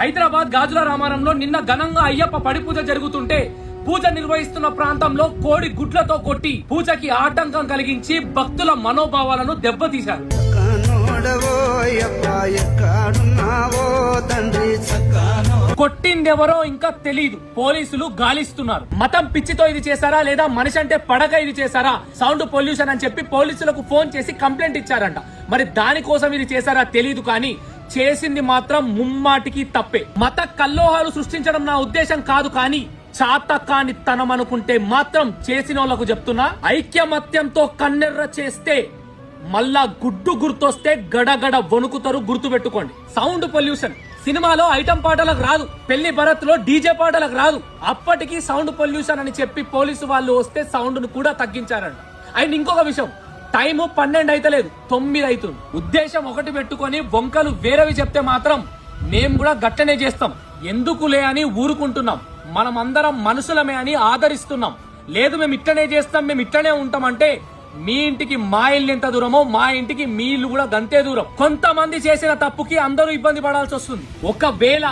హైదరాబాద్ గాజుల రామారంలో నిన్న ఘనంగా అయ్యప్ప పడి పూజ జరుగుతుంటే పూజ నిర్వహిస్తున్న ప్రాంతంలో కోడి గుడ్లతో కొట్టి పూజకి ఆటంకం కలిగించి భక్తుల మనోభావాలను దెబ్బతీశారు. కొట్టిందెవరో ఇంకా తెలీదు. పోలీసులు గాలిస్తున్నారు. మతం పిచ్చితో ఇది చేశారా లేదా మనిషి అంటే పడక ఇది చేశారా, సౌండ్ పొల్యూషన్ అని చెప్పి పోలీసులకు ఫోన్ చేసి కంప్లైంట్ ఇచ్చారంట. మరి దానికోసం ఇది చేశారా తెలీదు, కానీ చేసింది మాత్రం ముమ్మాటికి తప్పే. మత కల్లోహాలు సృష్టించడం నా ఉద్దేశం కాదు, కానీ చాతకాని తనం అనుకుంటే మాత్రం చేసినోళ్లకు చెప్తున్నా, ఐక్యమత్యంతో కన్నెర్ర చేస్తే మళ్ళా గుడ్డు గుర్తొస్తే గడగడ వణుకుతారు. గుర్తు పెట్టుకోండి. సౌండ్ పొల్యూషన్ సినిమాలో ఐటం పాటలకు రాదు, పెళ్లి భరత్ లో డీజే పాటలకు రాదు. అప్పటికి సౌండ్ పొల్యూషన్ అని చెప్పి పోలీసు వాళ్ళు వస్తే సౌండ్ ను కూడా తగ్గించారంట. అండ్ ఇంకొక విషయం, టైము 12 అయితలేదు, 9 అవుతుంది. ఉద్దేశం ఒకటి పెట్టుకొని బొంకలు వేరేవి చెప్తే మాత్రం మేము కూడా గట్టనే చేస్తాం. ఎందుకులే అని ఊరుకుంటున్నాం. మనం అందరం మనుషులమే అని ఆదరిస్తున్నాం. లేదు మేము ఇట్లనే చేస్తాం, మేము ఇట్లనే ఉంటాం అంటే మీ ఇంటికి మా ఇల్లు ఎంత దూరమో మా ఇంటికి మీ ఇల్లు కూడా గంతే దూరం. కొంతమంది చేసిన తప్పుకి అందరూ ఇబ్బంది పడాల్సి వస్తుంది. ఒకవేళ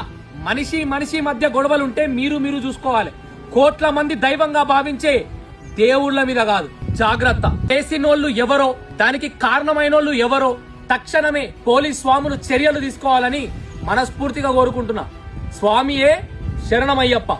మనిషి మధ్య గొడవలుంటే మీరు చూసుకోవాలి. కోట్ల మంది దైవంగా భావించే దేవుళ్ల మీద కాదు. జాగ్రత్త. చేసినోళ్లు ఎవరో, దానికి కారణమైనోళ్లు ఎవరో తక్షణమే పోలీస్ స్వాములు చర్యలు తీసుకోవాలని మనస్ఫూర్తిగా కోరుకుంటున్నా. స్వామియే శరణమయ్యప్ప.